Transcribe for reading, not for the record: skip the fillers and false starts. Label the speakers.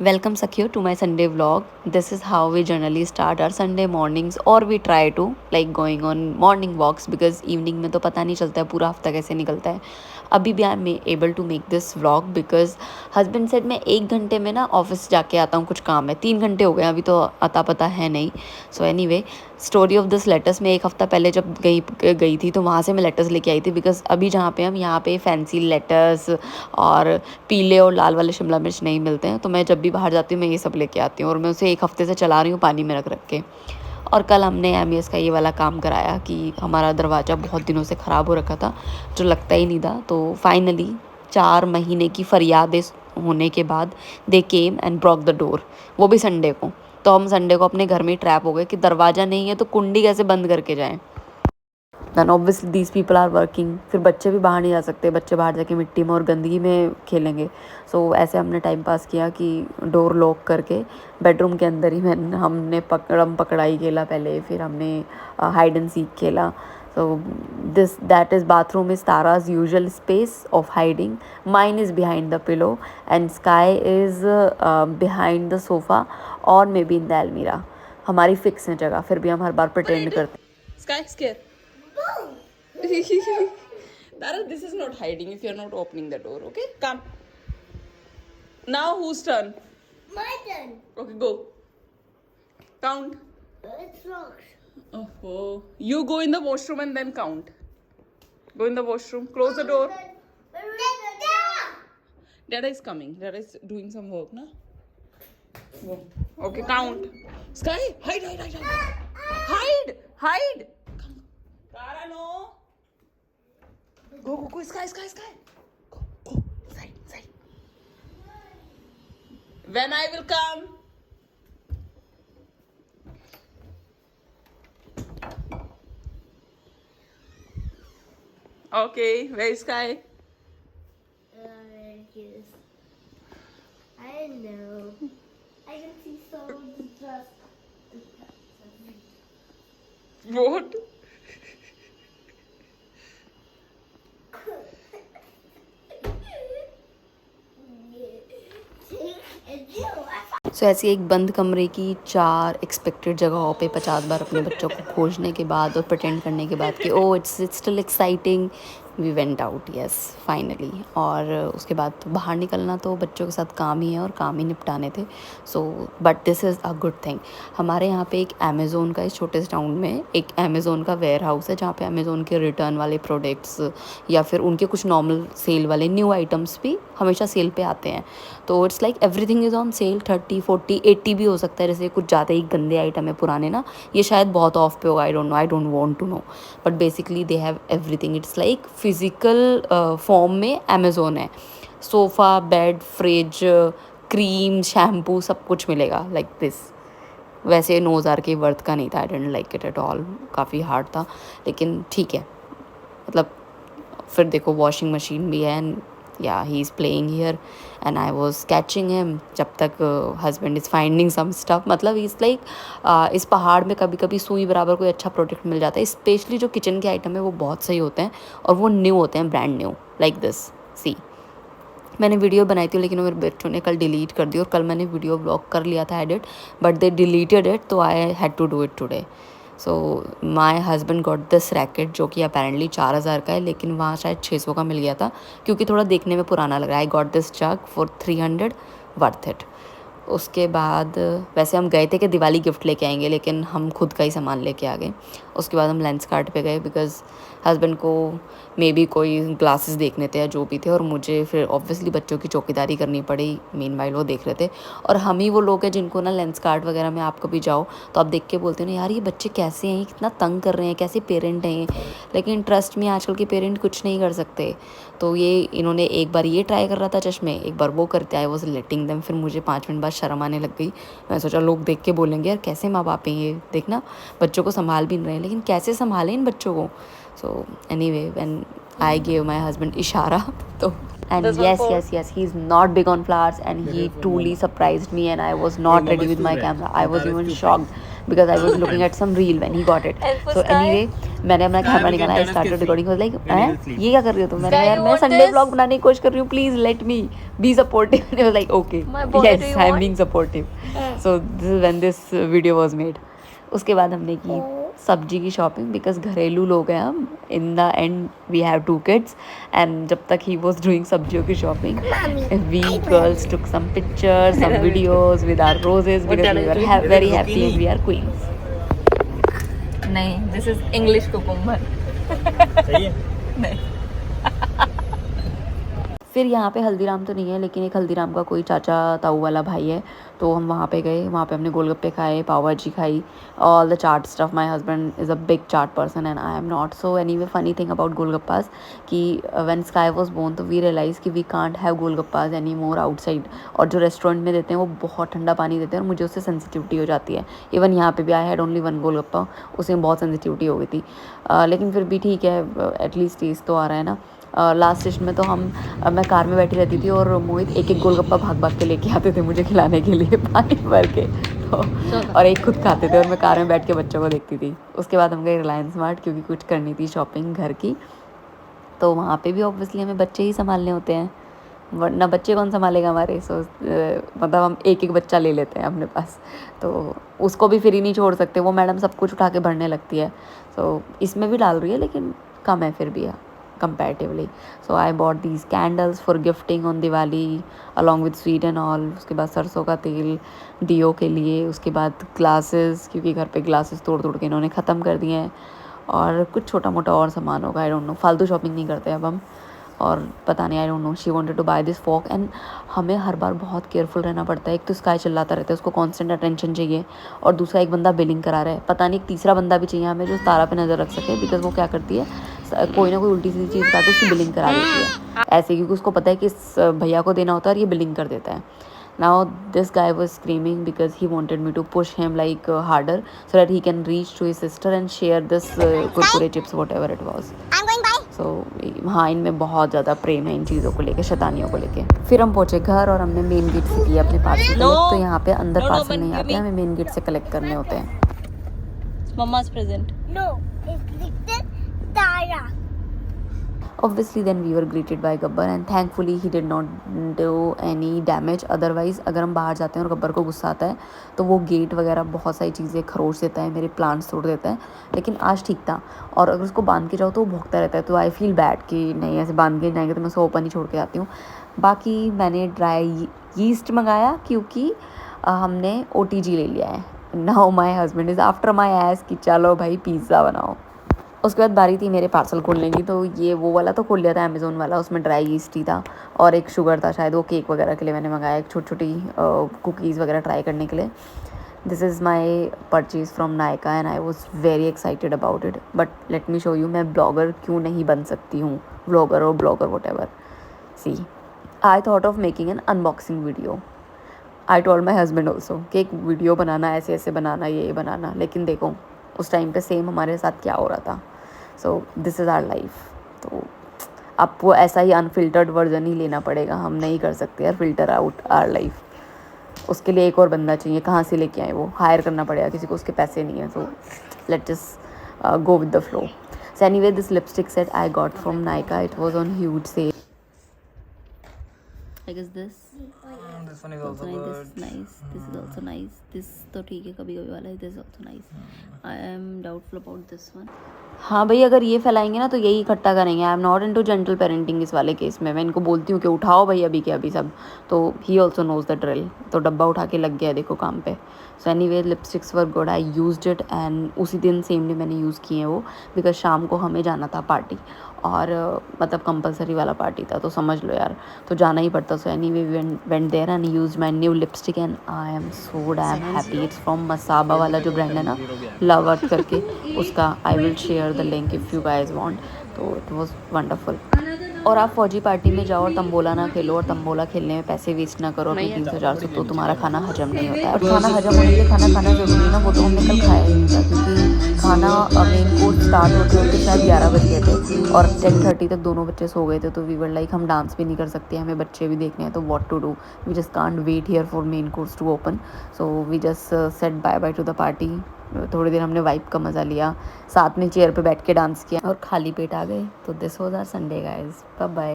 Speaker 1: Welcome Sakhyo to my Sunday vlog. This is how we generally start our Sunday mornings or we try to like going on morning walks because evening में तो पता नहीं चलता है पूरा हफ्ता कैसे निकलता है. अभी भी I am able to make this vlog because husband said मैं 1 घंटे में ना ऑफिस जाके आता हूँ, कुछ काम है. 3 घंटे हो गए अभी तो अता पता है नहीं. So anyway story of this letters में 1 हफ्ता पहले जब गई थी तो वहाँ से मैं लेटर्स लेके आई थी बिकॉज अभी जहाँ पे हम यहाँ पे फैंसी लेटर्स और पीले और लाल वाले शिमला मिर्च नहीं मिलते हैं. तो मैं जब भी बाहर जाती हूँ मैं ये सब लेके आती हूँ और मैं उसे 1 हफ्ते से चला रही हूँ पानी में रख रख के. और कल हमने एमईएस का ये वाला काम कराया कि हमारा दरवाज़ा बहुत दिनों से ख़राब हो रखा था जो लगता ही नहीं था. तो फाइनली 4 महीने की फरियादें होने के बाद they came and broke the door, वो भी संडे को. तो हम संडे को अपने घर में ही ट्रैप हो गए कि दरवाज़ा नहीं है तो कुंडी कैसे बंद करके जाएं. Then obviously these people are working. फिर बच्चे भी बाहर नहीं जा सकते, बच्चे बाहर जाके मिट्टी में और गंदगी में खेलेंगे. सो ऐसे हमने टाइम पास किया कि डोर लॉक करके बेडरूम के अंदर ही हमने पकड़म पकड़ाई खेला पहले, फिर हमने हाइड एंड सीक खेला. So that is bathroom is Tara's usual space of hiding. Mine is behind the pillow and Sky is behind the sofa or maybe in the almirah. हमारी फिक्स है जगह, फिर भी हम हर बार प्रिटेंड करते हैं. Sky scared. Tara, this is not hiding if you're not opening the door, okay? Come. Now whose turn?
Speaker 2: My turn.
Speaker 1: Okay, go. Count.
Speaker 2: It's locked.
Speaker 1: Oh, you go in the washroom and then count. Go in the washroom. Close the door. Dada is coming. Dada is doing some work, na? Go. Okay, count. Sky, hide. Hide. Come. Tara, no. Go. Sky. Go. Side. When I will come. Okay, where is Sky?
Speaker 2: Yes. I know. I can see so just.
Speaker 1: What? सो ऐसी एक बंद कमरे की 4 expected जगहों पे 50 बार अपने बच्चों को खोजने के बाद और प्रटेंड करने के बाद कि oh it's still exciting we went out. Yes finally. और उसके बाद तो बाहर निकलना तो बच्चों के साथ काम ही है और काम ही निपटाने थे. So but this is a good thing. हमारे यहाँ पे एक अमेज़ोन का, इस छोटे से टाउन में एक अमेज़ोन का वेयर हाउस है जहाँ पे अमेज़ोन के रिटर्न वाले प्रोडक्ट्स या फिर उनके कुछ नॉर्मल सेल वाले न्यू आइटम्स भी हमेशा सेल पे आते हैं. तो it's like everything is on sale. 30, 40, 80 भी हो सकता है. जैसे कुछ ज़्यादा ही गंदे आइटम है पुराने ना, ये शायद बहुत ऑफ पे होगा. I don't want to know but basically they have everything. It's like physical form में अमेज़ोन है. Sofa, bed, fridge, cream, shampoo सब कुछ मिलेगा लाइक दिस. वैसे 9,000 के वर्थ का नहीं था. I didn't like it at all. काफ़ी हार्ड था लेकिन ठीक है. मतलब फिर देखो वॉशिंग मशीन भी है and yeah he is playing here and I was catching him जब तक husband is finding some stuff. मतलब इज़ लाइक इस पहाड़ में कभी कभी सुई बराबर कोई अच्छा प्रोडक्ट मिल जाता है. स्पेशली जो किचन के आइटम है वो बहुत सही होते हैं और वो न्यू होते हैं, ब्रांड न्यू लाइक दिस. सी मैंने वीडियो बनाई थी लेकिन मेरे बच्चों ने कल डिलीट कर दी और कल मैंने वीडियो ब्लॉग कर लिया था edit but they deleted it. तो I had to do it today. So my husband got this racket जो कि अपेरेंटली 4,000 का है लेकिन वहाँ शायद 600 का मिल गया था क्योंकि थोड़ा देखने में पुराना लग रहा है. I got this jug for 300, worth it. उसके बाद वैसे हम गए थे कि दिवाली गिफ्ट लेके आएंगे लेकिन हम खुद का ही सामान लेके आ गए. उसके बाद हम लेंस कार्ट पे गए बिकॉज़ हस्बैंड को मे बी कोई ग्लासेस देखने थे या जो भी थे और मुझे फिर ऑब्वियसली बच्चों की चौकीदारी करनी पड़ी. मीनवाइल वो देख रहे थे और हम ही वो लोग हैं जिनको ना लेंस कार्ट वगैरह में आप कभी जाओ तो आप देख के बोलते हो ना यार ये बच्चे कैसे हैं, कितना तंग कर रहे हैं, कैसे पेरेंट हैं ये. लेकिन ट्रस्ट में आजकल के पेरेंट कुछ नहीं कर सकते. तो ये इन्होंने एक बार ये ट्राई कर रहा था चश्मे, एक बार वो करते आए. Was letting them. फिर मुझे 5 मिनट बाद शर्म आने लग गई. मैं सोचा लोग देख के बोलेंगे यार कैसे माँ बाप हैं ये, देखना बच्चों को संभाल भी नहीं रहे हैं लेकिन कैसे संभालें इन बच्चों को. So anyway when I gave my husband इशारा तो and yes he's not big on flowers and he truly surprised me and I was not ready with my camera. I was even shocked because I was looking at some reel when he got it. So anyway मैंने अपना camera निकाला, I started recording, was like ये क्या कर रही हो तुम? मैंने कहा यार मैं संडे व्लॉग बनाने की कोशिश कर रही हूँ, please let me be supportive. And he was like okay yes I am being supportive. So this is when this video was made. उसके बाद हमने की सब्जी की शॉपिंग बिकॉज घरेलू लोग हैं हम. In the end we have 2 kids and जब तक ही वाज डूइंग सब्जियों की shopping we girls took some pictures some videos with our roses because we were very happy and we are queens.
Speaker 3: नहीं, this is English cucumber.
Speaker 4: सही है.
Speaker 3: नहीं.
Speaker 1: फिर यहाँ पे हल्दीराम तो नहीं है लेकिन एक हल्दीराम का कोई चाचा ताऊ वाला भाई है, तो हम वहाँ पे गए. वहाँ पे हमने गोलगप्पे खाए, पाव भाजी खाई, all the chaat stuff. My husband is a big chaat person and I am not. So anyway funny thing about golgappas कि व्हेन स्काई वाज बोर्न तो वी रियलाइज़ कि we can't have golgappas any more outside. और जो रेस्टोरेंट में देते हैं वो बहुत ठंडा पानी देते हैं और मुझे उससे सेंसिटिविटी हो जाती है. इवन यहाँ पे भी आई हैड ओनली 1 गोलगप्पा, उसमें बहुत सेंसिटिविटी हो गई थी. लेकिन फिर भी ठीक है, एटलीस्ट टेस्ट तो आ रहा है ना. लास्ट स्टेशन में तो मैं कार में बैठी रहती थी और मोहित एक एक गोलगप्पा भाग भाग के लेके आते थे मुझे खिलाने के लिए पानी भर के. तो और एक खुद खाते थे और मैं कार में बैठ के बच्चों को देखती थी. उसके बाद हम गए रिलायंस मार्ट क्योंकि कुछ करनी थी शॉपिंग घर की. तो वहाँ पे भी ऑब्वियसली हमें बच्चे ही संभालने होते हैं, वरना बच्चे कौन संभालेगा हमारे. सो मतलब हम एक एक बच्चा ले लेते हैं अपने पास, तो उसको भी फ्री नहीं छोड़ सकते. वो मैडम सब कुछ उठा के भरने लगती है. सो इसमें भी डाल रही है लेकिन कम है फिर भी है comparatively. So I bought these candles for gifting on Diwali along with sweet and all. उसके बाद सरसों का तेल दियो के लिए. उसके बाद ग्लासेस, क्योंकि घर पे ग्लासेस तोड़ तोड़ के इन्होंने ख़त्म कर दिए हैं. और कुछ छोटा मोटा और सामान होगा, आई डोंट नो. फालतू शॉपिंग नहीं करते अब हम. और पता नहीं, I don't know, she wanted to buy this fork and हमें हर बार बहुत केयरफुल रहना पड़ता है. एक तो स्काई चिल्लाता रहता है, उसको कांस्टेंट अटेंशन चाहिए, और दूसरा एक बंदा बिलिंग करा रहा है. पता नहीं एक तीसरा बंदा भी चाहिए हमें जो तारा पे नज़र रख सके, बिकॉज वो क्या करती है कोई ना कोई उल्टी सीधी चीज़ उठा के उसकी बिलिंग करा देती है ऐसे, क्योंकि उसको पता है कि इस भैया को देना होता है और ये बिलिंग कर देता है. Now this guy was screaming because he wanted me to push him like harder so that he can reach to his sister and share this kurkure chips whatever it was. I'm going by. So हाँ, इनमें बहुत ज़्यादा प्रेम है इन चीज़ों को लेके, शैतानियों को लेके. फिर हम पहुँचे घर और हमने मेन गेट से किया अपने पार्सल कलेक्ट. तो यहाँ पे अंदर पार्सल नहीं आते, हमें मेन गेट से कलेक्ट करने होते हैं.
Speaker 3: Mama's present.
Speaker 2: No, it's written Tara.
Speaker 1: Obviously then we were greeted by Gabbar and thankfully he did not do any damage. Otherwise अगर हम बाहर जाते हैं और गब्बर को गुस्सा आता है तो वो गेट वगैरह बहुत सारी चीज़ें खरोच देता है, मेरे प्लांट्स तोड़ देता है. लेकिन आज ठीक था. और अगर उसको बांध के जाओ तो वो भौंकता रहता है, तो आई फील बैड कि नहीं ऐसे बांध के जाएंगे तो मैं उसको ओपन ही छोड़ के आती हूँ. बाकी मैंने ड्राई यीस्ट मंगाया क्योंकि हमने OTG ले लिया है. Now my husband is after my S कि चलो भाई पिज़्ज़ा बनाओ. उसके बाद बारी थी मेरे पार्सल खोलने की. तो ये वो वाला तो खोल लिया था अमेज़ोन वाला, उसमें ड्राई ईस्ट ही था और एक शुगर था शायद, वो केक वगैरह के लिए मैंने मंगाया, एक छोटी छोटी कुकीज़ वगैरह ट्राई करने के लिए. This is my purchase from Nykaa and I was very excited about it. But let me show you मैं ब्लॉगर क्यों नहीं बन सकती हूँ, व्लॉगर और blogger whatever. See I thought of making an unboxing video. I told my husband also कि एक video बनाना, ऐसे ऐसे बनाना, ये बनाना. लेकिन देखो उस टाइम पे सेम हमारे साथ क्या हो रहा था. So this is our life. तो आपको ऐसा ही अनफिल्टर्ड वर्जन ही लेना पड़ेगा. हम नहीं कर सकते यार फिल्टर आउट आवर लाइफ. उसके लिए एक और बंदा चाहिए. कहाँ से लेके आए, वो हायर करना पड़ेगा किसी को, उसके पैसे नहीं हैं. So let just go with the flow. So anyway this lipstick set I got from Nykaa. It was on huge sale. I guess this
Speaker 4: This one is also good.
Speaker 1: this is nice. This is also nice. This तो ठीक है, कभी कभी वाला है. This is also nice. I am doubtful about this one. हाँ भाई, अगर ये फैलाएंगे ना तो यही इकट्ठा करेंगे. आई am not into gentle parenting इस वाले केस में. मैं इनको बोलती हूँ कि उठाओ भाई अभी के अभी सब. तो he also knows the drill. तो डब्बा उठा के लग गया देखो काम पे. So anyway lipsticks were good. I used it and उसी दिन सेम डे मैंने यूज़ किए हैं वो, बिकॉज शाम को हमें जाना था पार्टी और मतलब कंपलसरी वाला पार्टी था, तो समझ लो यार, तो जाना ही पड़ता. So anyway went there and use my new lipstick and I am so damn happy. It's from Masaba वाला जो ब्रांड है ना, लव अर्थ करके, उसका. I will share the link if you guys want. तो इट वाज वंडरफुल. और आप फौजी पार्टी में जाओ और तंबोला ना खेलो, और तंबोला खेलने में पैसे वेस्ट ना करो अपने 300-400, तो तुम्हारा खाना हजम नहीं होता है. और खाना हजम होने के लिए खाना खाना जरूरी है ना, वो तो हमने कल खाया ही नहीं था क्योंकि खाना मेन कोर्स स्टार्ट होते होते शायद 11 बज गए थे और 10:30 तक दोनों बच्चे सो गए थे. तो वी वर लाइक हम डांस भी नहीं कर सकते, हमें बच्चे भी देखने हैं, तो what to do. We just can't wait here for main course to open. So we just said bye bye to the party थोड़ी देर हमने वाइब का मज़ा लिया, साथ में चेयर पे बैठ के डांस किया और खाली पेट आ गए। तो this was our Sunday guys, bye bye.